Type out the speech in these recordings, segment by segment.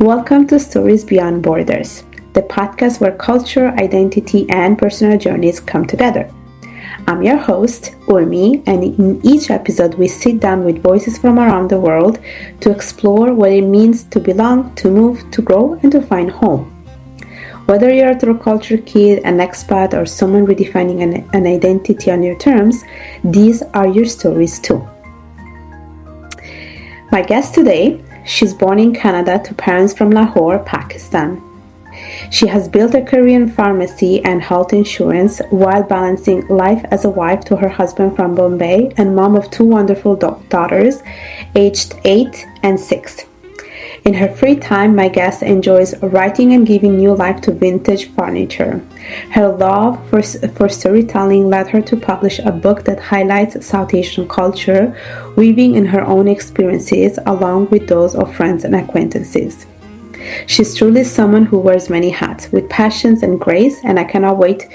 Welcome to Stories Beyond Borders, the podcast where culture, identity, and personal journeys come together. I'm your host, Urmi, and in each episode we sit down with voices from around the world to explore what it means to belong, to move, to grow, and to find home. Whether you're a third culture kid, an expat, or someone redefining an identity on your terms, these are your stories too. My guest today, she's born in Canada to parents from Lahore, Pakistan. She has built a career in pharmacy and health insurance while balancing life as a wife to her husband from Bombay and mom of two wonderful daughters, aged 8 and 6. In her free time, my guest enjoys writing and giving new life to vintage furniture. Her love for storytelling led her to publish a book that highlights South Asian culture, weaving in her own experiences along with those of friends and acquaintances. She's truly someone who wears many hats with passions and grace, and I cannot wait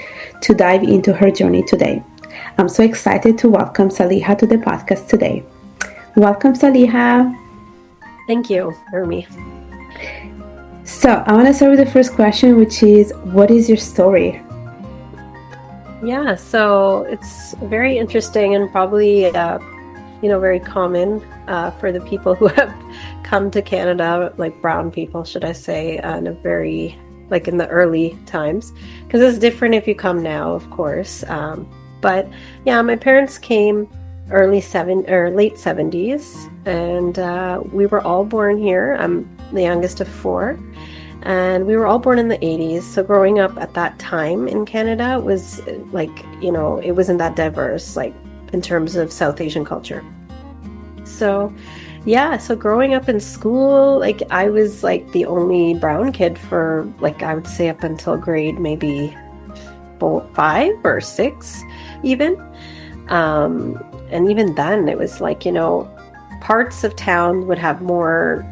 to dive into her journey today. I'm so excited to welcome Saleha to the podcast today. Welcome, Saleha. Thank you, Urmi. So I want to start with the first question, which is, what is your story? Yeah, so it's very interesting and probably, very common for the people who have come to Canada, like brown people, should I say, in a very, like in the early times, because it's different if you come now, of course. But yeah, my parents came late 70s, and we were all born here. I'm the youngest of 4, and we were all born in the 80s. So growing up at that time in Canada was like, it wasn't that diverse, like in terms of South Asian culture. So yeah, so growing up in school, like I was like the only brown kid for, like, I would say up until grade maybe 5 or 6 even. And even then it was like, parts of town would have more,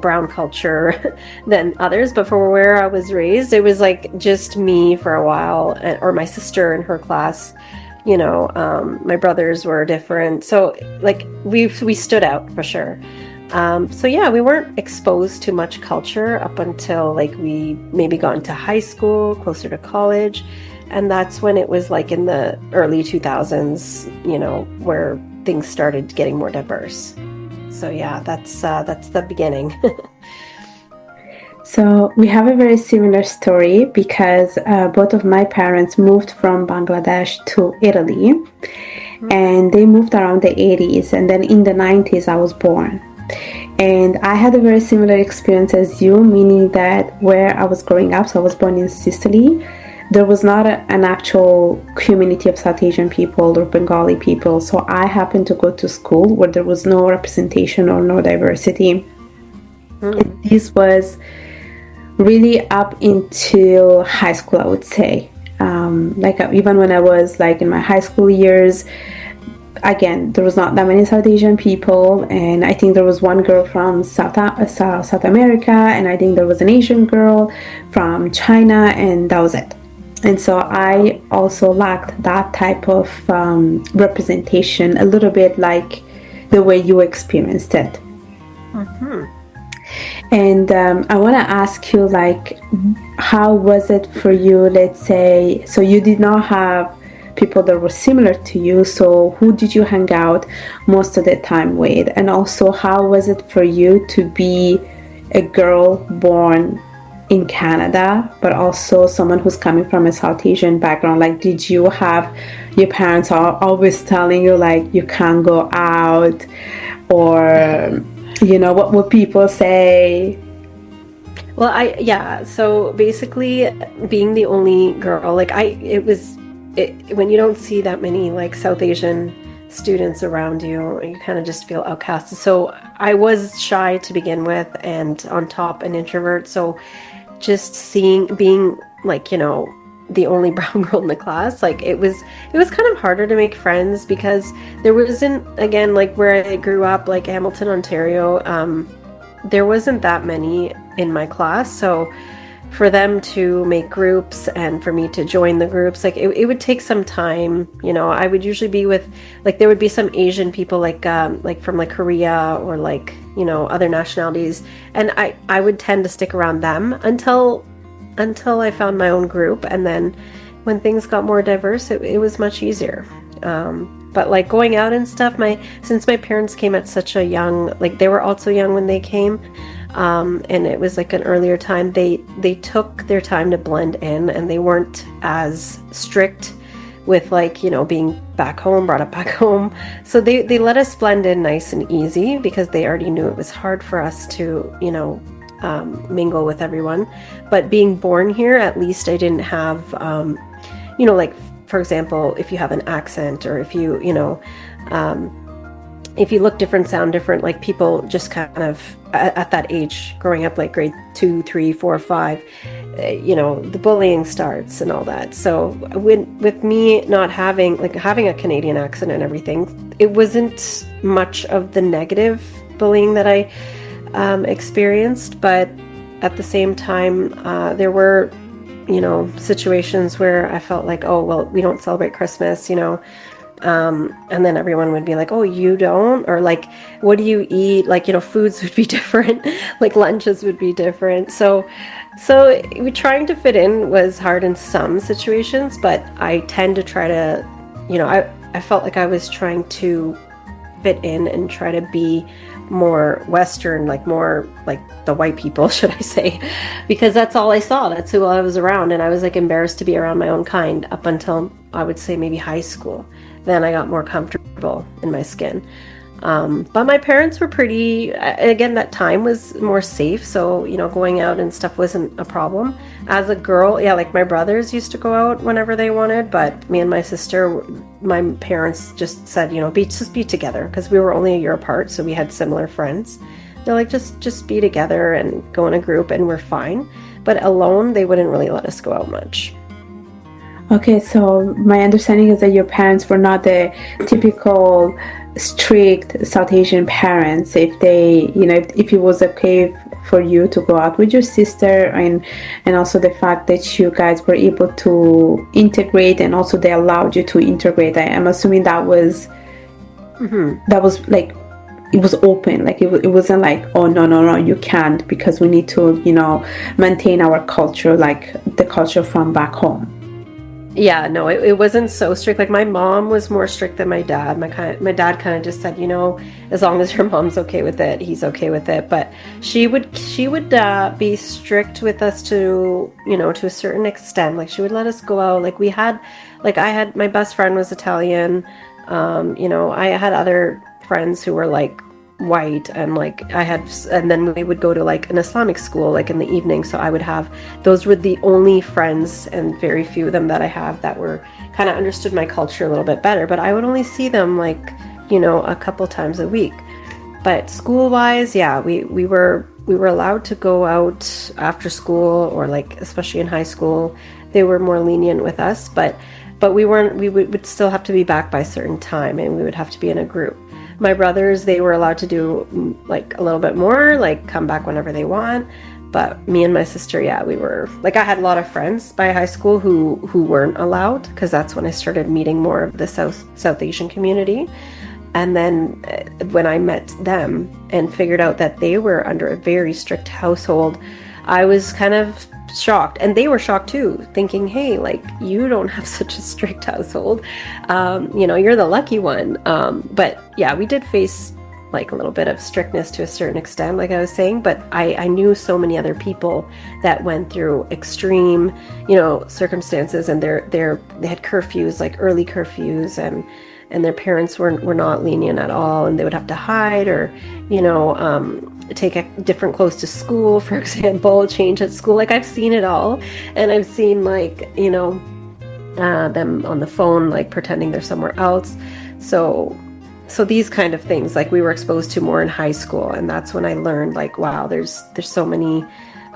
brown culture than others. But for where I was raised, it was like just me for a while, or my sister in her class, my brothers were different. So like we stood out for sure. So yeah, we weren't exposed to much culture up until like we maybe got into high school, closer to college. And that's when it was like in the early 2000s, where things started getting more diverse. So yeah, that's the beginning. So we have a very similar story because both of my parents moved from Bangladesh to Italy, and they moved around the 80s, and then in the 90s I was born. And I had a very similar experience as you, meaning that where I was growing up, so I was born in Sicily, there was not an actual community of South Asian people or Bengali people. So I happened to go to school where there was no representation or no diversity. And this was really up into high school, I would say. Even when I was like in my high school years, again, there was not that many South Asian people, and I think there was one girl from South America, and I think there was an Asian girl from China, and that was it. And so I also lacked that type of representation, a little bit like the way you experienced it. Mm-hmm. And I want to ask you, like, how was it for you, let's say, so you did not have people that were similar to you, so who did you hang out most of the time with? And also, how was it for you to be a girl born in Canada, but also someone who's coming from a South Asian background? Like, did you have your parents are always telling you, like, you can't go out, or, what would people say? Well, so basically being the only girl, like when you don't see that many like South Asian students around you, you kind of just feel outcasted. So I was shy to begin with, and on top an introvert. So just being like, the only brown girl in the class, like it was kind of harder to make friends because there wasn't, again, like where I grew up, like Hamilton, Ontario, there wasn't that many in my class. So for them to make groups and for me to join the groups, like it would take some time. I would usually be with, like, there would be some Asian people, like from like Korea or like, other nationalities, and I would tend to stick around them until I found my own group. And then when things got more diverse, it was much easier. But like going out and stuff, since my parents came at such a young, like they were also young when they came, and it was like an earlier time, they took their time to blend in, and they weren't as strict with, like, being back home, brought up back home. So they let us blend in nice and easy, because they already knew it was hard for us to, mingle with everyone. But being born here, at least I didn't have, like, for example, if you have an accent, or if you, if you look different, sound different, like people just kind of at that age, growing up, like grade 2, 3, 4, 5, the bullying starts and all that. So with me not having a Canadian accent and everything, it wasn't much of the negative bullying that I experienced. But at the same time, there were, situations where I felt like, oh, well, we don't celebrate Christmas, and then everyone would be like, oh, you don't? Or like, what do you eat? Like, foods would be different, like lunches would be different. So trying to fit in was hard in some situations, but I tend to try to, I felt like I was trying to fit in and try to be more Western, like more like the white people, should I say, because that's all I saw. That's who I was around. And I was like embarrassed to be around my own kind up until, I would say, maybe high school. Then I got more comfortable in my skin. But my parents were pretty, again, that time was more safe. So, going out and stuff wasn't a problem. As a girl, yeah, like my brothers used to go out whenever they wanted, but me and my sister, my parents just said, just be together, because we were only a year apart. So we had similar friends. They're like, just be together and go in a group and we're fine. But alone, they wouldn't really let us go out much. Okay, so my understanding is that your parents were not the typical strict South Asian parents. If they, if it was okay for you to go out with your sister, and also the fact that you guys were able to integrate, and also they allowed you to integrate. I'm assuming that was like, it was open, like it wasn't like, oh, no, you can't, because we need to, maintain our culture, like the culture from back home. Yeah, no, it wasn't so strict. Like my mom was more strict than my dad. My dad kind of just said, as long as your mom's okay with it, he's okay with it. But she would be strict with us to, to a certain extent. Like she would let us go out. Like I had my best friend was Italian. I had other friends who were like white, and and then we would go to like an Islamic school, like in the evening. So those were the only friends, and very few of them that I have that were kind of understood my culture a little bit better. But I would only see them like, a couple times a week. But school wise, yeah, we were allowed to go out after school, or like, especially in high school, they were more lenient with us, but we would still have to be back by a certain time, and we would have to be in a group. My brothers, they were allowed to do like a little bit more, like come back whenever they want. But me and my sister, yeah, we were like, I had a lot of friends by high school who weren't allowed, because that's when I started meeting more of the South Asian community. And then when I met them and figured out that they were under a very strict household, I was kind of shocked, and they were shocked too, thinking, hey, like, you don't have such a strict household, you're the lucky one. But yeah, we did face like a little bit of strictness to a certain extent, like I was saying, but I knew so many other people that went through extreme, circumstances, and they had curfews, like early curfews, and their parents were not lenient at all, and they would have to hide, or take different clothes to school, for example, change at school. Like I've seen it all, and I've seen like them on the phone, like pretending they're somewhere else. So these kind of things, like we were exposed to more in high school, and that's when I learned, like, wow, there's so many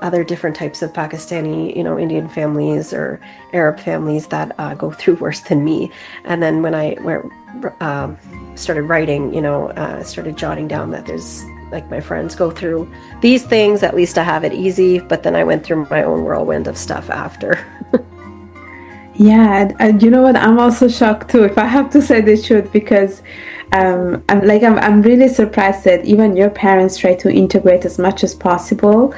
other different types of Pakistani, Indian families or Arab families that go through worse than me. And then when I started writing, started jotting down that there's like my friends go through these things, at least I have it easy. But then I went through my own whirlwind of stuff after. Yeah, and you know what? I'm also shocked too, if I have to say the truth, because I'm really surprised that even your parents try to integrate as much as possible,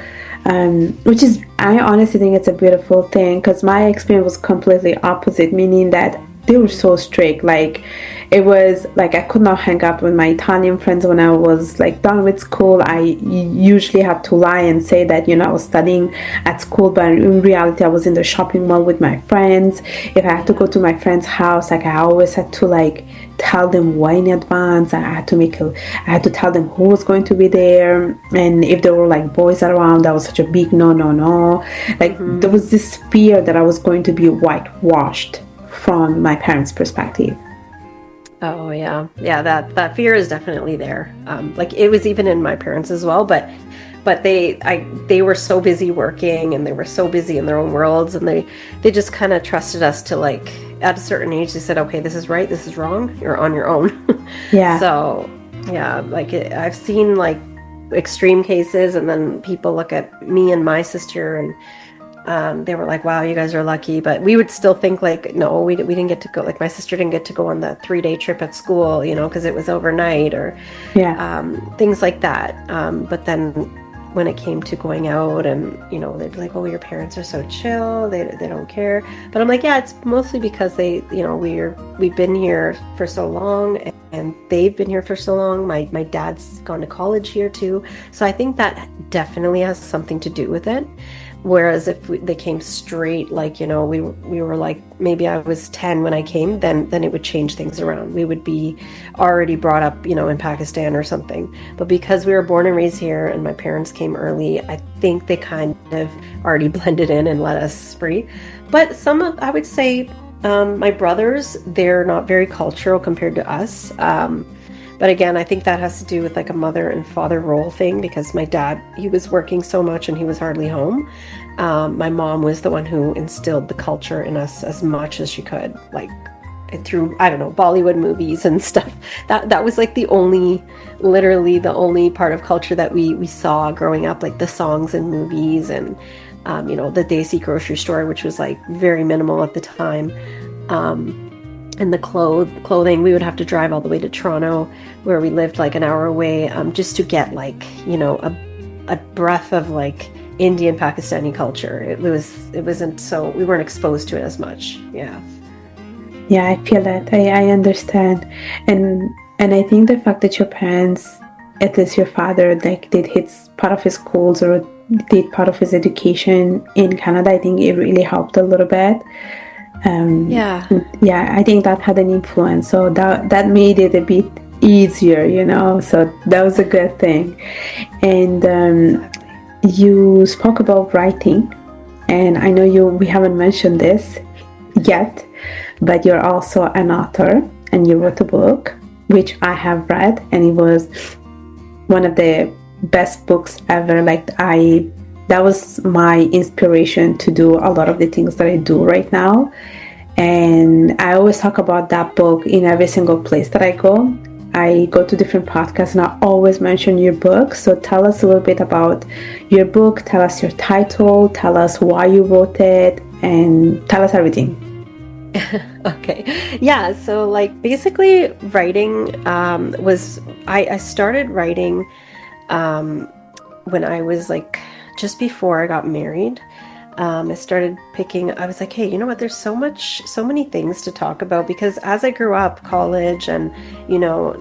which is, I honestly think it's a beautiful thing, because my experience was completely opposite, meaning that they were so strict. Like, it was like I could not hang out with my Italian friends when I was like done with school. I usually had to lie and say that, I was studying at school, but in reality I was in the shopping mall with my friends. If I had to go to my friend's house, like, I always had to like tell them way in advance. I had to tell them who was going to be there, and if there were like boys around, that was such a big no. Like, there was this fear that I was going to be whitewashed from my parents' perspective. Oh yeah, that fear is definitely there. Like, it was even in my parents as well, but they were so busy working, and they were so busy in their own worlds, and they just kind of trusted us to, like, at a certain age, they said, okay, this is right, this is wrong, you're on your own. Yeah. So yeah, like, I've seen like extreme cases, and then people look at me and my sister, and they were like, wow, you guys are lucky. But we would still think like, no, we didn't get to go. Like, my sister didn't get to go on that 3-day trip at school, because it was overnight, or things like that. But then when it came to going out, and, they'd be like, oh, your parents are so chill. They don't care. But I'm like, yeah, it's mostly because they, we've been here for so long, and they've been here for so long. My dad's gone to college here too. So I think that definitely has something to do with it. Whereas if they came straight, like, we were like, maybe I was 10 when I came, then it would change things around. We would be already brought up, in Pakistan or something. But because we were born and raised here, and my parents came early, I think they kind of already blended in and let us free. But I would say, my brothers, they're not very cultural compared to us. But again, I think that has to do with like a mother and father role thing, because my dad, he was working so much and he was hardly home. My mom was the one who instilled the culture in us as much as she could, like through, I don't know, Bollywood movies and stuff. That was like literally the only part of culture that we saw growing up, like the songs and movies, and the Desi grocery store, which was like very minimal at the time. And the clothing, we would have to drive all the way to Toronto, where we lived like an hour away, just to get like, a breath of like Indian Pakistani culture. It wasn't so, we weren't exposed to it as much. Yeah. Yeah, I feel that. I understand. And I think the fact that your parents, at least your father, like did part of his schools or did part of his education in Canada, I think it really helped a little bit. I think that had an influence, so that made it a bit easier, so that was a good thing. And you spoke about writing, and I know we haven't mentioned this yet, but you're also an author, and you wrote a book which I have read, and it was one of the best books ever. Like, that was my inspiration to do a lot of the things that I do right now. And I always talk about that book in every single place that I go. I go to different podcasts, and I always mention your book. So tell us a little bit about your book. Tell us your title. Tell us why you wrote it, and tell us everything. Okay. Yeah. So like, basically writing I started writing when I was like, just before I got married. I started I was like, hey, you know what? There's so many things to talk about, because as I grew up, college and,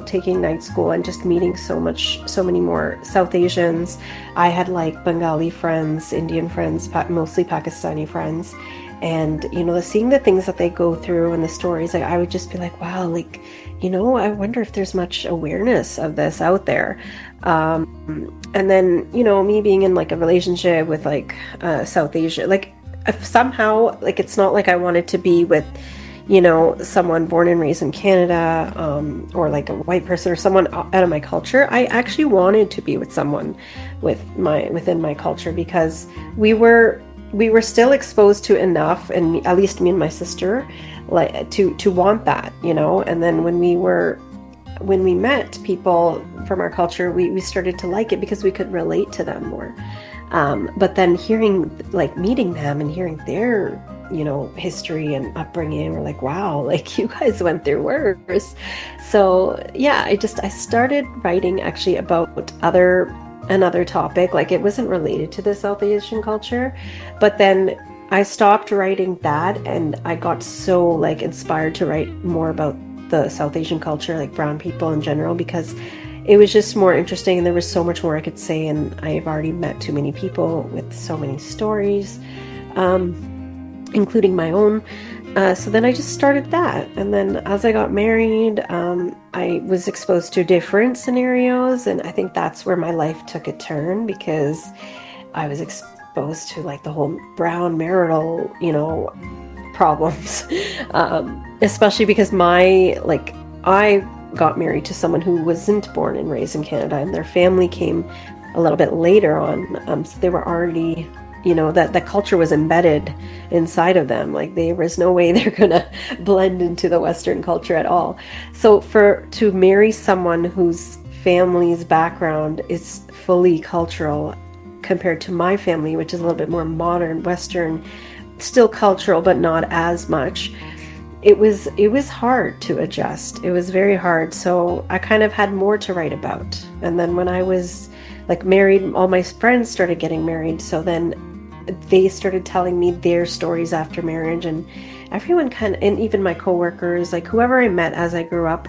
taking night school and just meeting so many more South Asians, I had like Bengali friends, Indian friends, mostly Pakistani friends. And, seeing the things that they go through and the stories, like, I would just be like, wow, like, I wonder if there's much awareness of this out there. And then, me being in like a relationship with like South Asia, like if somehow, like, it's not like I wanted to be with, someone born and raised in Canada, or like a white person or someone out of my culture. I actually wanted to be with someone within my culture, because we were still exposed to enough, and at least me and my sister, like to want that, and then when when we met people from our culture, we started to like it because we could relate to them more. But then meeting them and hearing their, history and upbringing, we're like, wow, like you guys went through worse. So yeah, I started writing actually about another topic. Like it wasn't related to the South Asian culture, but then I stopped writing that and I got so like inspired to write more about the South Asian culture, like brown people in general, because it was just more interesting and there was so much more I could say, and I've already met too many people with so many stories, including my own. So then I just started that. And then as I got married, I was exposed to different scenarios. And I think that's where my life took a turn, because I was exposed to like the whole brown marital, problems. Especially because I got married to someone who wasn't born and raised in Canada, and their family came a little bit later on. So they were already, that culture was embedded inside of them. Like there was no way they're gonna blend into the Western culture at all. So to marry someone whose family's background is fully cultural compared to my family, which is a little bit more modern, Western, still cultural, but not as much. It was hard to adjust. It was very hard. So I kind of had more to write about. And then when I was like married, all my friends started getting married. So then they started telling me their stories after marriage, and everyone and even my coworkers, like whoever I met as I grew up,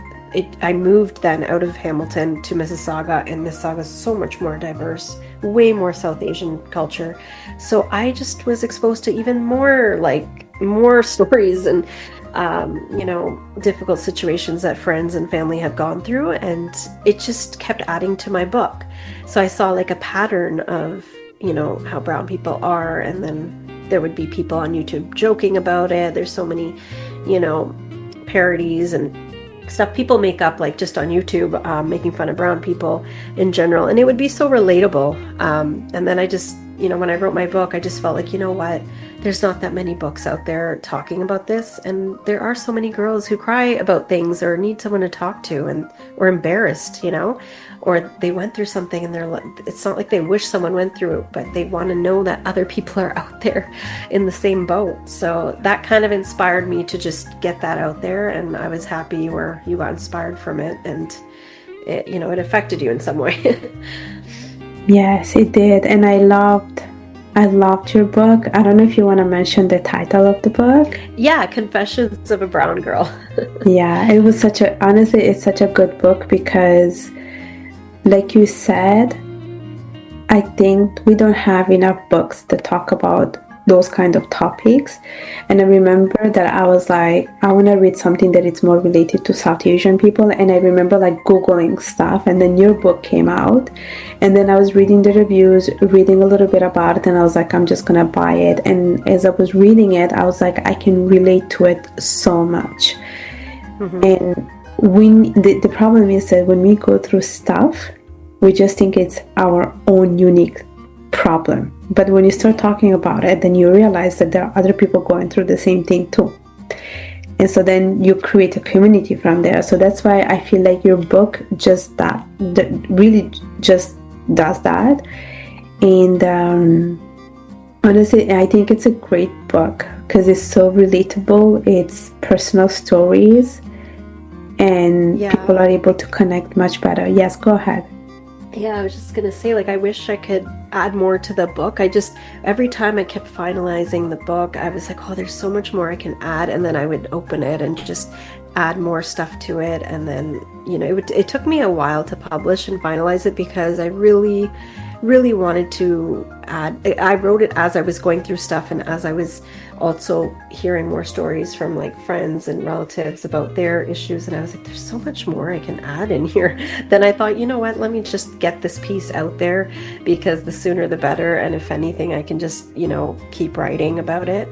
I moved then out of Hamilton to Mississauga, and Mississauga is so much more diverse, way more South Asian culture. So I just was exposed to even more stories and, difficult situations that friends and family have gone through. And it just kept adding to my book. So I saw like a pattern of, how brown people are. And then there would be people on YouTube joking about it. There's so many, parodies and stuff people make up, like just on YouTube, making fun of brown people in general. And it would be so relatable. And then I just, when I wrote my book, I just felt like, what? There's not that many books out there talking about this. And there are so many girls who cry about things or need someone to talk to or embarrassed, or they went through something and it's not like they wish someone went through it, but they want to know that other people are out there in the same boat. So that kind of inspired me to just get that out there. And I was happy where you got inspired from it, and it affected you in some way. Yes, it did. And I loved your book. I don't know if you want to mention the title of the book. Yeah, Confessions of a Brown Girl. Yeah, honestly, it's such a good book because, like you said, I think we don't have enough books that talk about those kind of topics. And I remember that I was like, I want to read something that is more related to South Asian people. And I remember like Googling stuff, and then your book came out, and then I was reading the reviews, reading a little bit about it, and I was like, I'm just gonna buy it. And as I was reading it, I was like, I can relate to it so much. Mm-hmm. And the problem is that when we go through stuff, we just think it's our own unique problem. But when you start talking about it, then you realize that there are other people going through the same thing too. And so then you create a community from there. So that's why I feel like your book really just does that. And honestly, I think it's a great book because it's so relatable. It's personal stories, and people are able to connect much better. Yes, go ahead. Yeah, I was just going to say, I wish I could add more to the book. Every time I kept finalizing the book, I was like, oh, there's so much more I can add. And then I would open it and just add more stuff to it. And then, it took me a while to publish and finalize it because I really, really wanted to add. I wrote it as I was going through stuff and as I was also hearing more stories from friends and relatives about their issues, and I was like, there's so much more I can add in here. Then I thought, you know what, let me just get this piece out there, because the sooner the better, and if anything I can just keep writing about it.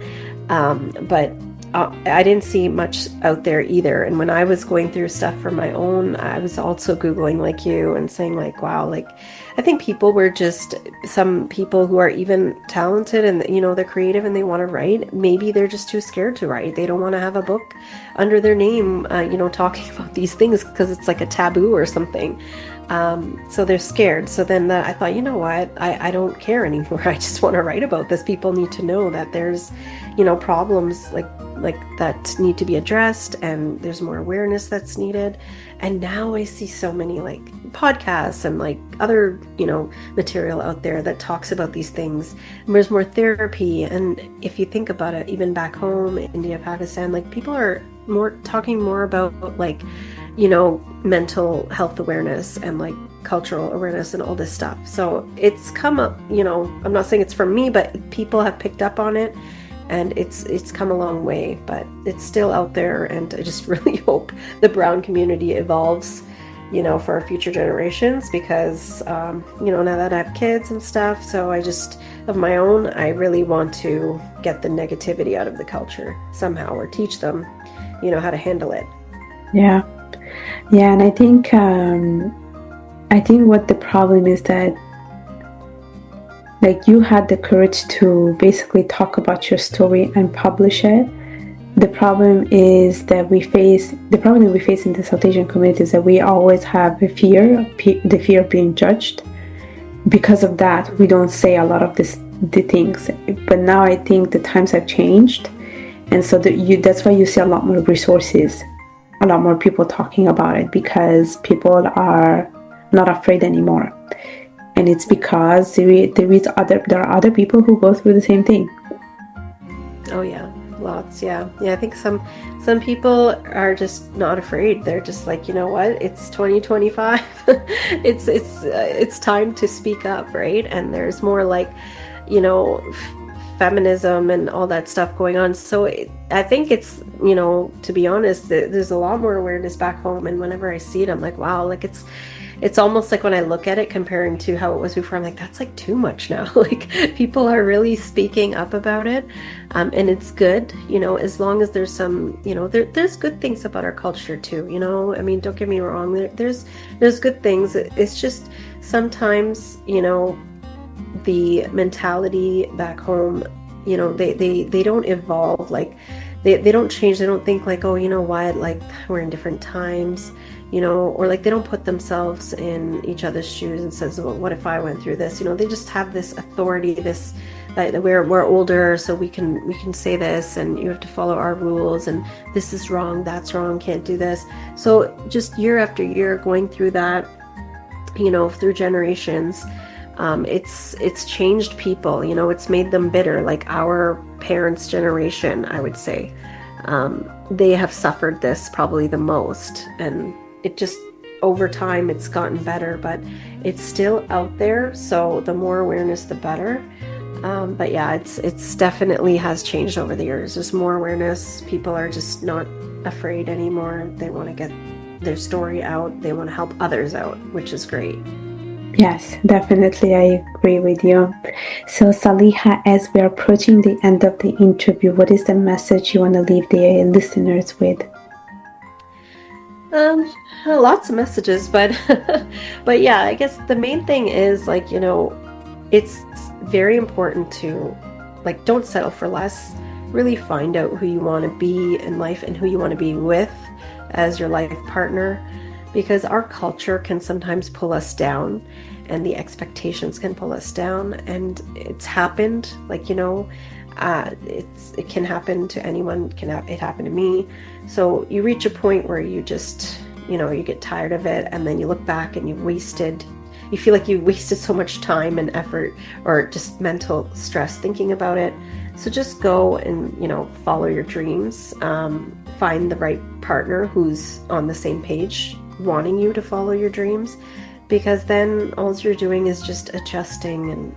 But I didn't see much out there either. And when I was going through stuff for my own, I was also Googling like you and saying like, wow, like I think people were just some people who are even talented and, they're creative and they want to write. Maybe they're just too scared to write. They don't want to have a book under their name, talking about these things because it's like a taboo or something. So they're scared. So then I thought, you know what, I don't care anymore. I just want to write about this. People need to know that there's, problems like that need to be addressed, and there's more awareness that's needed. And now I see so many like podcasts and like other, material out there that talks about these things. And there's more therapy. And if you think about it, even back home, India, Pakistan, like people are talking more about like, mental health awareness and like cultural awareness and all this stuff. So it's come up, I'm not saying it's from me, but people have picked up on it, and it's come a long way, but it's still out there. And I just really hope the brown community evolves, for our future generations, because, now that I have kids and stuff, so I just, of my own, I really want to get the negativity out of the culture somehow, or teach them, how to handle it. Yeah. Yeah, and I think what the problem is that, like, you had the courage to basically talk about your story and publish it. The problem that we face in the South Asian community is that we always have the fear of being judged. Because of that, we don't say a lot of the things. But now I think the times have changed, and so that's why you see a lot more resources, a lot more people talking about it, because people are not afraid anymore. And it's because there are other people who go through the same thing. Oh yeah, lots. Yeah. I think some people are just not afraid. They're just like, you know what? It's 2025. it's time to speak up, right? And there's more like, feminism and all that stuff going on. So I think it's, to be honest, there's a lot more awareness back home. And whenever I see it, I'm like, wow, like it's almost like when I look at it comparing to how it was before, I'm like, that's like too much now. Like people are really speaking up about it. And it's good, as long as there's some, there's good things about our culture too, I mean, don't get me wrong. There's good things. It's just sometimes, the mentality back home, they don't evolve. Like they don't change. They don't think like, oh, you know what, like we're in different times, or like they don't put themselves in each other's shoes and says, well, what if I went through this? They just have this authority, this that we're older, so we can say this, and you have to follow our rules, and this is wrong, that's wrong, can't do this. So just year after year going through that, through generations, it's changed people, it's made them bitter. Like our parents' generation, I would say, they have suffered this probably the most, and it just over time it's gotten better, but it's still out there. So the more awareness, the better. But yeah, it's definitely has changed over the years. There's more awareness. People are just not afraid anymore. They want to get their story out. They want to help others out, which is great. Yes, definitely. I agree with you. So Saleha, as we're approaching the end of the interview, what is the message you want to leave the listeners with? Lots of messages, but but yeah, I guess the main thing is like, it's very important to like, don't settle for less. Really find out who you want to be in life and who you want to be with as your life partner, because our culture can sometimes pull us down, and the expectations can pull us down. And it's happened, like, it can happen to anyone. It happened to me. So you reach a point where you just, you get tired of it, and then you look back and you feel like you wasted so much time and effort, or just mental stress thinking about it. So just go and, follow your dreams, find the right partner who's on the same page, wanting you to follow your dreams, because then all you're doing is just adjusting and,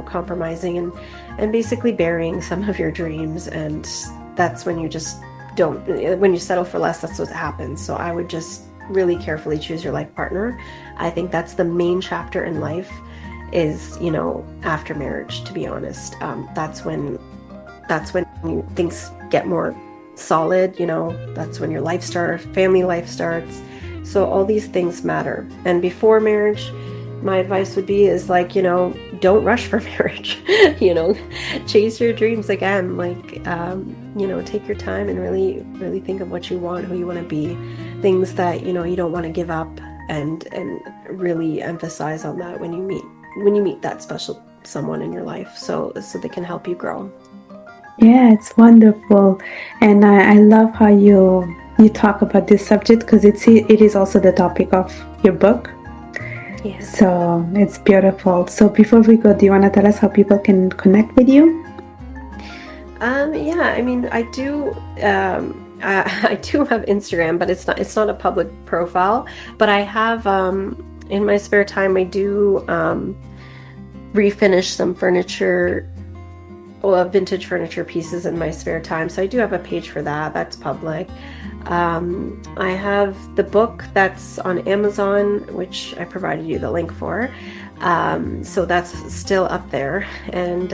compromising and basically burying some of your dreams. And that's when you just when you settle for less, that's what happens. So I would just really carefully choose your life partner. I think that's the main chapter in life is, after marriage, to be honest. That's when things get more solid, that's when your family life starts. So all these things matter. And before marriage, my advice would be is like, don't rush for marriage. Chase your dreams again. Like, take your time and really, really think of what you want, who you want to be, things that, you don't want to give up, and really emphasize on that when you meet that special someone in your life, so they can help you grow. Yeah, it's wonderful. And I love how you talk about this subject, because it is also the topic of your book. Yeah. So it's beautiful. So before we go, do you want to tell us how people can connect with you? Yeah, I mean, I do I do have Instagram, but it's not a public profile. But I have in my spare time, I do refinish some furniture, vintage furniture pieces in my spare time. So I do have a page for that. That's public. I have the book that's on Amazon, which I provided you the link for. So that's still up there. And,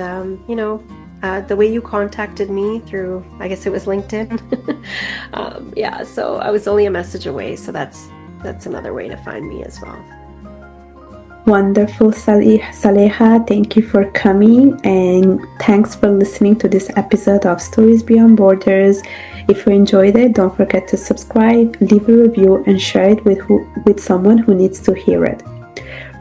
the way you contacted me through, I guess it was LinkedIn. So I was only a message away. So that's another way to find me as well. Wonderful, Saleha. Thank you for coming, and thanks for listening to this episode of Stories Beyond Borders. If you enjoyed it, don't forget to subscribe, leave a review, and share it with someone who needs to hear it.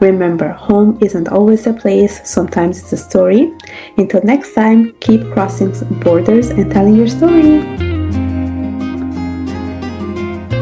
Remember, home isn't always a place, sometimes it's a story. Until next time, keep crossing borders and telling your story.